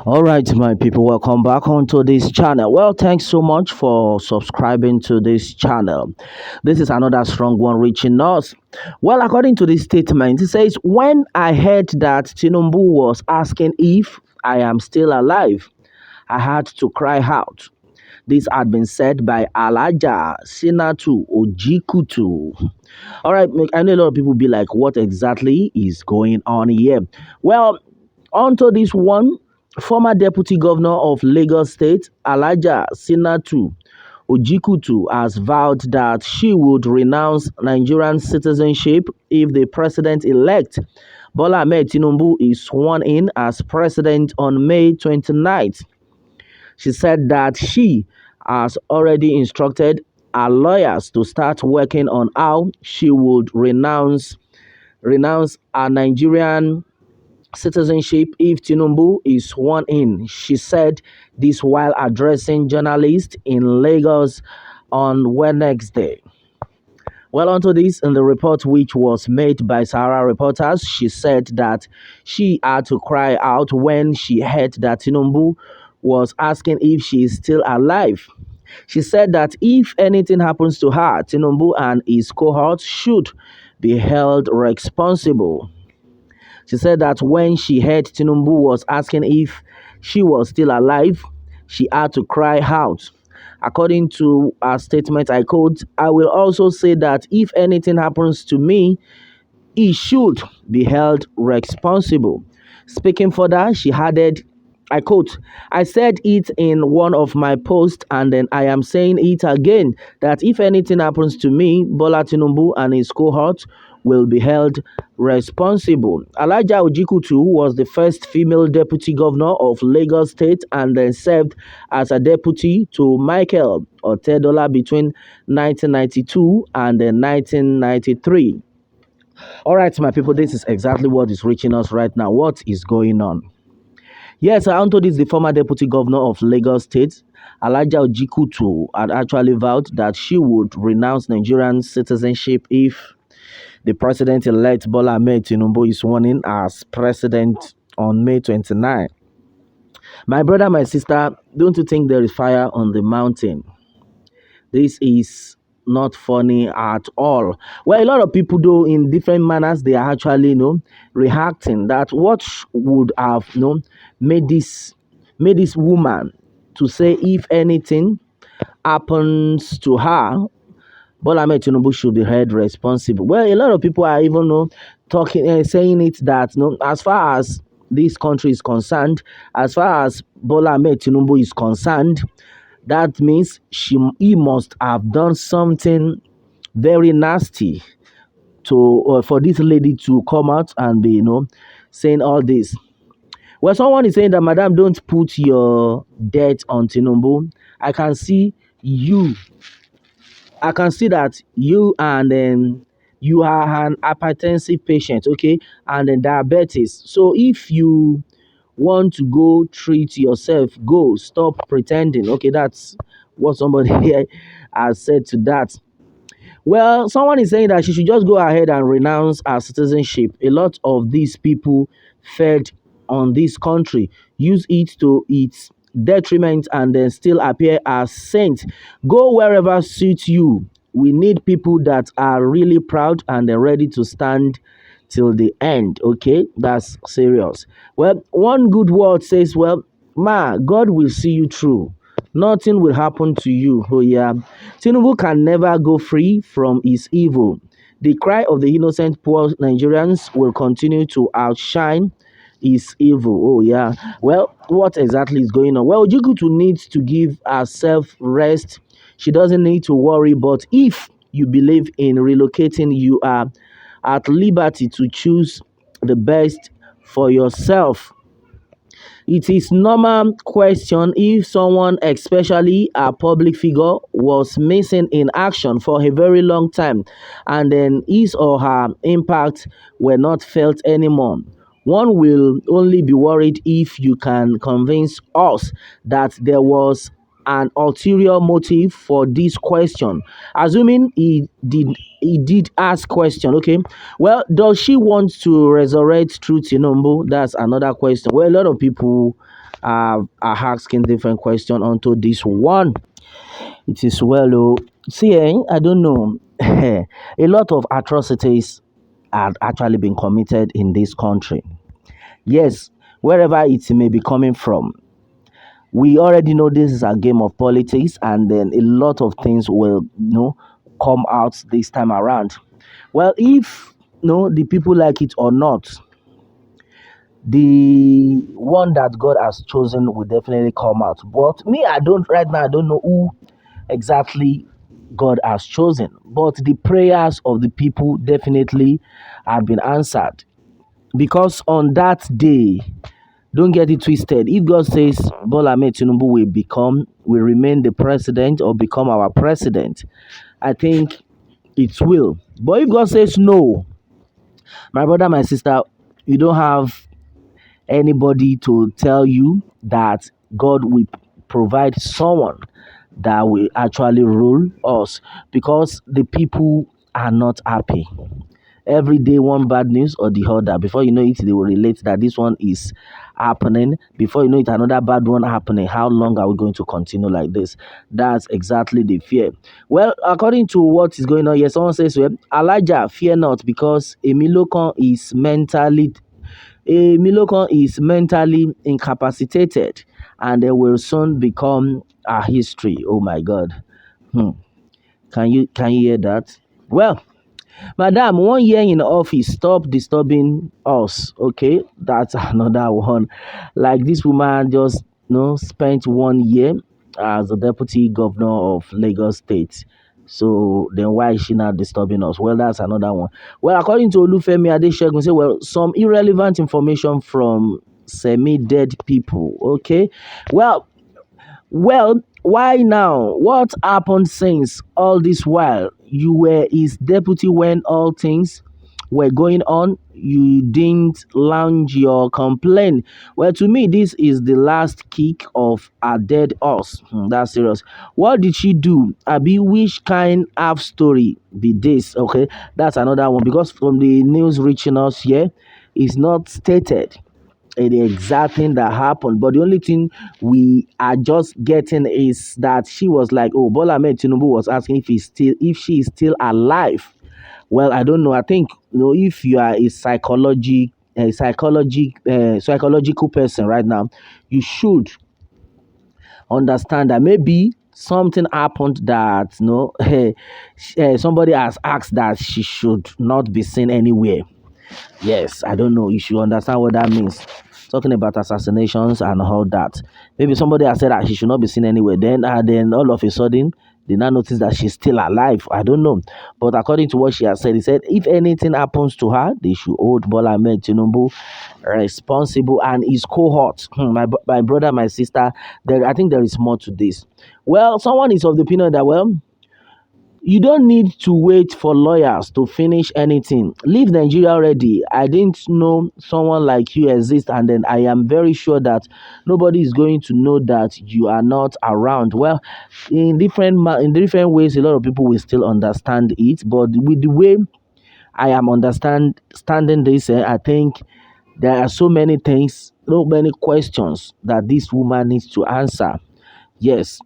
All right, my people, welcome back onto this channel. Well, thanks so much for subscribing to this channel. This is another strong one reaching us. Well, according to this statement, it says, when I heard that Tinubu was asking if I am still alive, I had to cry out. This had been said by Alaja Sinatu Ojikutu. All right, I know a lot of people be like, what exactly is going on here? Well, onto this one, former deputy governor of Lagos State, Alaja Sinatu Ojikutu, has vowed that she would renounce Nigerian citizenship if the president-elect Bola Ahmed Tinubu is sworn in as president on May 29th. She said that she has already instructed her lawyers to start working on how she would renounce her Nigerian citizenship if Tinubu is sworn in. She said this while addressing journalists in Lagos on Wednesday. Well, onto this, in the report which was made by Sahara reporters, she said that she had to cry out when she heard that Tinubu was asking if she is still alive. She said that if anything happens to her, Tinubu and his cohorts should be held responsible. She said that when she heard Tinubu was asking if she was still alive, she had to cry out. According to her statement, I quote, I will also say that if anything happens to me, he should be held responsible. Speaking further, she added, I quote, I said it in one of my posts and then I am saying it again that if anything happens to me, Bola Tinubu and his cohort will be held responsible. Alaja Ojikutu was the first female deputy governor of Lagos State and then served as a deputy to Michael Otedola between 1992 and then 1993. All right, my people, this is exactly what is reaching us right now. What is going on? Yes, Anto is the former deputy governor of Lagos State. Alaja Ojikutu had actually vowed that she would renounce Nigerian citizenship if the president-elect Bola Ahmed Tinubu is sworn in as president on May 29. My brother, my sister, don't you think there is fire on the mountain? This is not funny at all. Well, a lot of people, though, in different manners, they are actually, reacting that what would have, made this woman to say if anything happens to her, Bola Ahmed Tinubu should be held responsible. Well, a lot of people are even talking, saying it that as far as this country is concerned, as far as Bola Ahmed Tinubu is concerned, that means he must have done something very nasty to for this lady to come out and be saying all this. Well, someone is saying that, Madam, don't put your debt on Tinubu. You I can see that you and you are an hypertensive patient, okay, and then diabetes. So if you want to go treat yourself, go. Stop pretending. Okay, that's what somebody here has said to that. Well, someone is saying that she should just go ahead and renounce her citizenship. A lot of these people fed on this country, use it to its detriment, and then still appear as saints. Go wherever suits you. We need people that are really proud and they're ready to stand till the end. Okay, that's serious. Well, one good word says, well, God will see you through. Nothing will happen to you. Oh, yeah. Tinubu can never go free from his evil. The cry of the innocent poor Nigerians will continue to outshine his evil. Oh, yeah. Well, what exactly is going on? Well, Ojikutu needs to give herself rest. She doesn't need to worry. But if you believe in relocating, you are at liberty to choose the best for yourself. It is normal question if someone, especially a public figure, was missing in action for a very long time and then his or her impact were not felt anymore. One will only be worried if you can convince us that there was an ulterior motive for this question? Assuming he did ask question, okay. Well, does she want to resurrect through Tinubu? That's another question. Well, a lot of people are asking different question onto this one. It is well, oh. See, I don't know. A lot of atrocities have actually been committed in this country. Yes, wherever it may be coming from, we already know this is a game of politics, and then a lot of things will, come out this time around. Well, if the people like it or not, the one that God has chosen will definitely come out. But me, I don't right now. I don't know who exactly God has chosen. But the prayers of the people definitely have been answered, because on that day, don't get it twisted. If God says Bola Ahmed Tinubu will remain the president or become our president, I think it will. But if God says no, my brother, my sister, you don't have anybody to tell you that God will provide someone that will actually rule us, because the people are not happy. Every day, one bad news or the other. Before you know it, they will relate that this one is happening. Before you know it, another bad one happening. How long are we going to continue like this? That's exactly the fear. Well, according to what is going on here, someone says, well, Elijah, fear not, because Emilokon is mentally incapacitated, and they will soon become a history. Oh my God. Hmm. Can you hear that? Well, Madam, 1 year in office, stop disturbing us. Okay, that's another one. Like this woman just spent 1 year as the deputy governor of Lagos State. So then why is she not disturbing us? Well, that's another one. Well, according to Olufemi Adeshegun, say, well, some irrelevant information from semi-dead people. Okay. Well, why now? What happened since all this while? You were his deputy when all things were going on. You didn't launch your complaint. Well, to me, this is the last kick of a dead horse. That's serious. What did she do? Abi, which kind of story be this? Okay, that's another one, because from the news reaching us here, it's not stated the exact thing that happened. But the only thing we are just getting is that she was like, "Oh, Bola Ahmed Tinubu was asking if she is still alive." Well, I don't know. I think if you are psychological person right now, you should understand that maybe something happened that somebody has asked that she should not be seen anywhere. Yes, I don't know. You should understand what that means. Talking about assassinations and all that. Maybe somebody has said that she should not be seen anywhere. Then all of a sudden, they now notice that she's still alive. I don't know. But according to what she has said, he said if anything happens to her, they should hold Bola Ahmed Tinubu responsible and his cohort. My brother, my sister, I think there is more to this. Well, someone is of the opinion that, well, you don't need to wait for lawyers to finish anything. Leave Nigeria already. I didn't know someone like you exist, and then I am very sure that nobody is going to know that you are not around. Well, in different ways, a lot of people will still understand it, but with the way I am understanding this, I think there are so many things, so many questions that this woman needs to answer. Yes,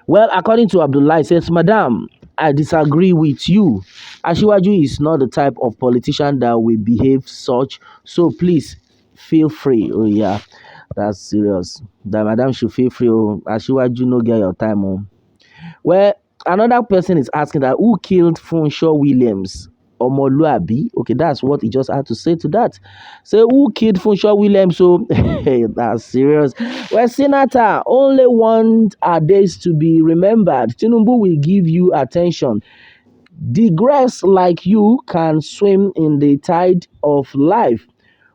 well, according to Abdullah, it says, Madam, I disagree with you. Ashiwaju is not the type of politician that will behave such. So please feel free. Oh, yeah, that's serious. That Madam should feel free. Oh, Ashiwaju no get your time. Oh. Well, another person is asking that who killed Funshaw Williams? Omoluabi. Okay, that's what he just had to say to that. Say who killed Funshaw Williams? So hey, that's serious. Well, Senator, only want our days to be remembered. Tinubu will give you attention. Digress like you can swim in the tide of life.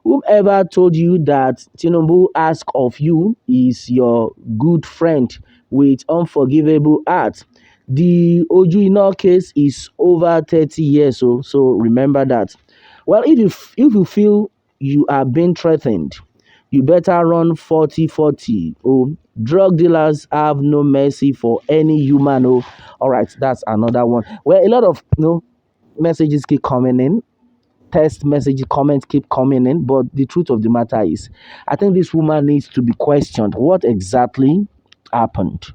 Whomever told you that Tinubu ask of you is your good friend with unforgivable heart. The Ojuina case is over 30 years old, so remember that. Well, if you feel you are being threatened, You better run 40-40. Oh, drug dealers have no mercy for any human. Oh, all right, that's another one. Well, a lot of messages keep coming in, text message comments keep coming in, but the truth of the matter is, I think this woman needs to be questioned. What exactly happened?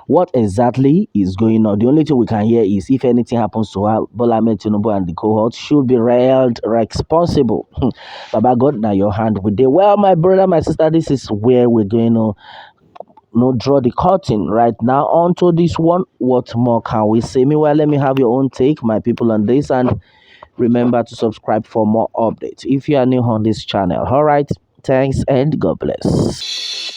What exactly is going on? The only thing we can hear is if anything happens to her, Bola Ahmed Tinubu and the cohort should be held responsible. Baba God, now your hand with it. Well, my brother, my sister, this is where we're going to draw the curtain right now onto this one. What more can we say? Meanwhile, let me have your own take, my people, on this, and remember to subscribe for more updates if you are new on this channel. All right, thanks and God bless.